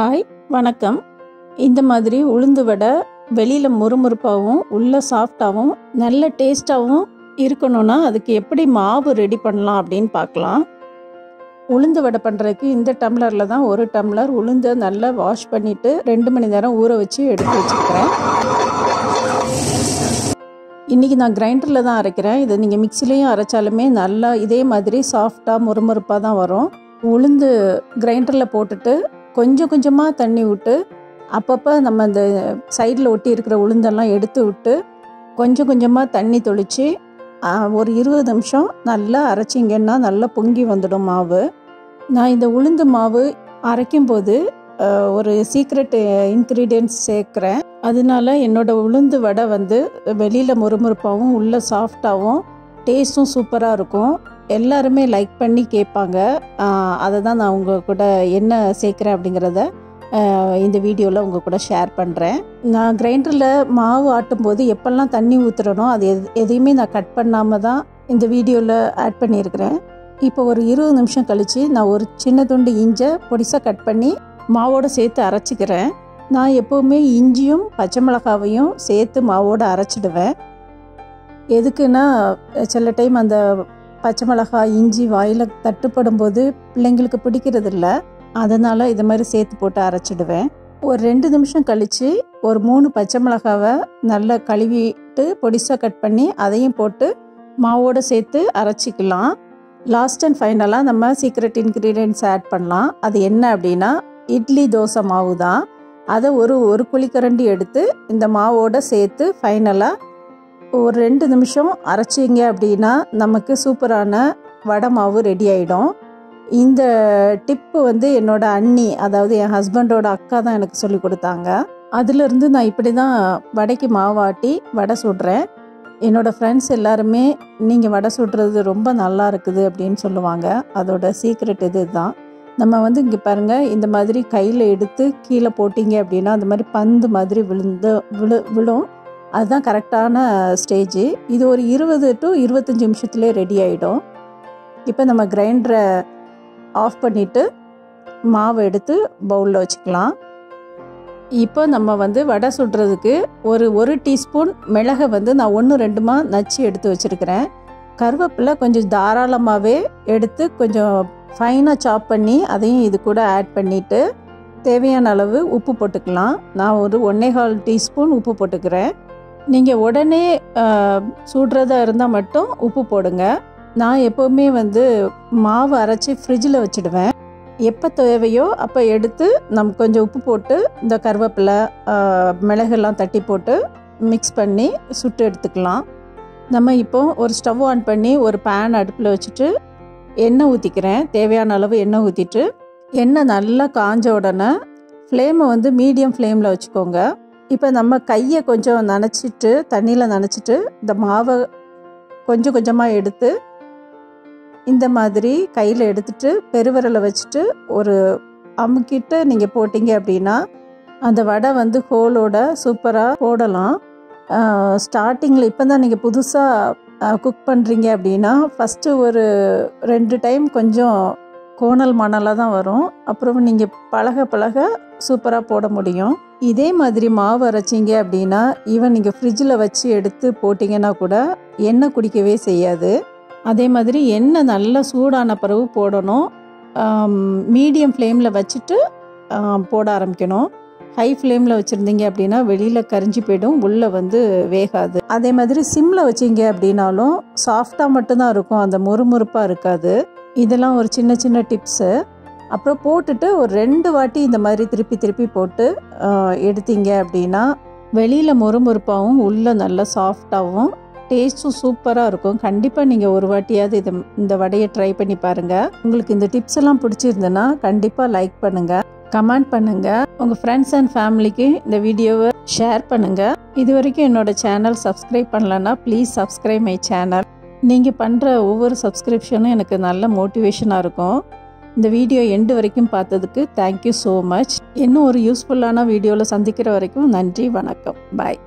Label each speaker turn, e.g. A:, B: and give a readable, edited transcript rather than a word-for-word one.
A: Hi வணக்கம். இந்த மாதிரி உளுந்து வடை வெளியில் முறுமுறுப்பாகவும் உள்ள சாஃப்டாகவும் நல்ல டேஸ்ட்டாகவும் இருக்கணும்னா அதுக்கு எப்படி மாவு ரெடி பண்ணலாம் அப்படின்னு பார்க்கலாம். உளுந்து வடை பண்ணுறதுக்கு இந்த டம்ளரில் தான் 1 டம்ளர் உளுந்தை நல்லா வாஷ் பண்ணிவிட்டு 2 மணி நேரம் ஊற வச்சு எடுத்து வச்சுக்கிறேன். இன்றைக்கி நான் கிரைண்டரில் தான் அரைக்கிறேன். இதை நீங்கள் மிக்சிலையும் அரைச்சாலுமே நல்லா இதே மாதிரி சாஃப்டாக முறுமுறுப்பாக தான் வரும். உளுந்து கிரைண்டரில் போட்டுட்டு கொஞ்சம் கொஞ்சமாக தண்ணி விட்டு அப்பப்போ நம்ம இந்த சைடில் ஒட்டி இருக்கிற உளுந்தெல்லாம் எடுத்து விட்டு கொஞ்சம் கொஞ்சமாக தண்ணி தொளித்து ஒரு 20 நிமிஷம் நல்லா அரைச்சிங்கன்னா நல்லா பொங்கி வந்துடும் மாவு. நான் இந்த உளுந்து மாவு அரைக்கும்போது ஒரு சீக்ரெட் இன்க்ரீடியன்ட்ஸ் சேர்க்குறேன். அதனால என்னோடய உளுந்து வடை வெளியில் முறுமுறுப்பாகவும் உள்ள சாஃப்டாகவும் டேஸ்ட்டும் சூப்பராக இருக்கும். எல்லாருமே லைக் பண்ணி கேட்பாங்க. அதை தான் நான் உங்கள் கூட என்ன சேர்க்குறேன் அப்படிங்கிறத இந்த வீடியோவில் உங்கள் கூட ஷேர் பண்ணுறேன். நான் கிரைண்டரில் மாவு ஆட்டும்போது எப்பெல்லாம் தண்ணி ஊற்றுறனோ அது எதையுமே நான் கட் பண்ணாமல் தான் இந்த வீடியோவில் ஆட் பண்ணியிருக்கிறேன். இப்போ ஒரு 20 நிமிஷம் கழித்து நான் ஒரு சின்ன துண்டு இஞ்சை பொடிசாக கட் பண்ணி மாவோடு சேர்த்து அரைச்சிக்கிறேன். நான் எப்போவுமே இஞ்சியும் பச்சை மிளகாவையும் சேர்த்து மாவோடு அரைச்சிடுவேன். எதுக்குன்னா சில டைம் அந்த பச்சை மிளகாய் இஞ்சி வாயில் தட்டுப்படும் போது பிள்ளைங்களுக்கு பிடிக்கிறதில்ல. அதனால் இது மாதிரி சேர்த்து போட்டு அரைச்சிடுவேன். ஒரு 2 நிமிஷம் கழித்து ஒரு 3 பச்சை மிளகாவை நல்லா கழுவிட்டு பொடிசாக கட் பண்ணி அதையும் போட்டு மாவோடு சேர்த்து அரைச்சிக்கலாம். லாஸ்ட் அண்ட் ஃபைனலாக நம்ம சீக்ரெட் இன்க்ரீடியன்ட்ஸ் ஆட் பண்ணலாம். அது என்ன அப்படின்னா இட்லி தோசை மாவு தான். அதை ஒரு குழிக்கரண்டி எடுத்து இந்த மாவோடு சேர்த்து ஃபைனலாக ஒரு 2 நிமிஷம் அரைச்சிங்க அப்படின்னா நமக்கு சூப்பரான வடை மாவு ரெடி ஆகிடும். இந்த டிப்பு என்னோடய அண்ணி, அதாவது என் ஹஸ்பண்டோட அக்கா தான் எனக்கு சொல்லி கொடுத்தாங்க. அதிலிருந்து நான் இப்படி தான் வடைக்கு மாவாட்டி வடை சுடுறேன். என்னோடய ஃப்ரெண்ட்ஸ் எல்லாருமே நீங்கள் வடை சுடுறது ரொம்ப நல்லா இருக்குது அப்படின்னு சொல்லுவாங்க. அதோட சீக்ரெட் இது தான். நம்ம இங்கே பாருங்கள், இந்த மாதிரி கையில் எடுத்து கீழே போட்டிங்க அப்படின்னா அந்த மாதிரி பந்து மாதிரி விழும். அதுதான் கரெக்டான ஸ்டேஜு. இது ஒரு 20 to 25 நிமிஷத்துலேயே ரெடி ஆகிடும். இப்போ நம்ம கிரைண்டரை ஆஃப் பண்ணிவிட்டு மாவை எடுத்து பவுலில் வச்சுக்கலாம். இப்போ நம்ம வடை சுடுறதுக்கு ஒரு டீஸ்பூன் மிளகை நான் 1-2 நச்சு எடுத்து வச்சுருக்கிறேன். கருவேப்பிலை கொஞ்சம் தாராளமாகவே எடுத்து கொஞ்சம் ஃபைனாக சாப் பண்ணி அதையும் இது கூட ஆட் பண்ணிவிட்டு தேவையான அளவு உப்பு போட்டுக்கலாம். நான் ஒரு 1.25 டீஸ்பூன் உப்பு போட்டுக்கிறேன். நீங்கள் உடனே சுடுறதா இருந்தால் மட்டும் உப்பு போடுங்க. நான் எப்போவுமே மாவு அரைச்சி ஃப்ரிட்ஜில் வச்சுடுவேன். எப்போ தேவையோ அப்போ எடுத்து நம்ம கொஞ்சம் உப்பு போட்டு இந்த கருவேப்பிலை மிளகெல்லாம் தட்டி போட்டு மிக்ஸ் பண்ணி சுட்டு எடுத்துக்கலாம். நம்ம இப்போ ஒரு ஸ்டவ் ஆன் பண்ணி ஒரு பேன் அடுப்பில் வச்சுட்டு எண்ணெய் ஊற்றிக்கிறேன். தேவையான அளவு எண்ணெய் ஊற்றிட்டு எண்ணெய் நல்லா காஞ்ச உடனே ஃப்ளேமை மீடியம் ஃப்ளேமில் வச்சுக்கோங்க. இப்போ நம்ம கையை கொஞ்சம் நனைச்சிட்டு தண்ணியில் நனைச்சிட்டு இந்த மாவை கொஞ்சம் கொஞ்சமாக எடுத்து இந்த மாதிரி கையில் எடுத்துட்டு பெருவிரலை வச்சுட்டு ஒரு அமுக்கிட்டு நீங்கள் போட்டிங்க அப்படின்னா அந்த வடை ஹோலோட சூப்பராக போடலாம். ஸ்டார்டிங்கில் இப்போ தான் நீங்கள் புதுசாக குக் பண்ணுறீங்க அப்படின்னா ஃபஸ்ட்டு ஒரு 2 டைம் கொஞ்சம் கோணல் மணலாக தான் வரும். அப்புறம் நீங்கள் பழக சூப்பராக போட முடியும். இதே மாதிரி மாவு அரைச்சிங்க அப்படின்னா ஈவன் நீங்கள் ஃப்ரிட்ஜில் வச்சு எடுத்து போட்டிங்கன்னா கூட எண்ணெய் குடிக்கவே செய்யாது. அதே மாதிரி எண்ணெய் நல்லா சூடான பிறகு போடணும். மீடியம் ஃப்ளேமில் வச்சுட்டு போட ஆரம்பிக்கணும். ஹை ஃப்ளேமில் வச்சுருந்தீங்க அப்படின்னா வெளியில் கரிஞ்சு போய்டும், உள்ளே வேகாது. அதே மாதிரி சிம்மில் வச்சிங்க அப்படின்னாலும் சாஃப்டாக மட்டும்தான் இருக்கும், அந்த முறுமுறுப்பாக இருக்காது. இதெல்லாம் ஒரு சின்ன சின்ன டிப்ஸு. அப்புறம் போட்டுட்டு ஒரு 2 வாட்டி இந்த மாதிரி திருப்பி போட்டு எடுத்தீங்க அப்படின்னா வெளியில் முறுமுறுப்பாகவும் உள்ளே நல்லா சாஃப்டாகவும் டேஸ்ட்டும் சூப்பராக இருக்கும். கண்டிப்பாக நீங்கள் ஒரு வாட்டியாவது இந்த வடையை ட்ரை பண்ணி பாருங்கள். உங்களுக்கு இந்த டிப்ஸ் எல்லாம் பிடிச்சிருந்துன்னா கண்டிப்பாக லைக் பண்ணுங்கள், கமெண்ட் பண்ணுங்கள், உங்கள் ஃப்ரெண்ட்ஸ் அண்ட் ஃபேமிலிக்கு இந்த வீடியோவை ஷேர் பண்ணுங்கள். இது வரைக்கும் என்னோடய சேனல் சப்ஸ்கிரைப் பண்ணலன்னா ப்ளீஸ் சப்ஸ்கிரைப் மை சேனல். நீங்கள் பண்ணுற ஒவ்வொரு சப்ஸ்கிரிப்ஷனும் எனக்கு நல்ல மோட்டிவேஷனாக இருக்கும். இந்த வீடியோ எண்டு வரைக்கும் பார்த்ததுக்கு தேங்க்யூ ஸோ மச். இன்னும் ஒரு யூஸ்ஃபுல்லான வீடியோவில் சந்திக்கிற வரைக்கும் நன்றி, வணக்கம், பாய்.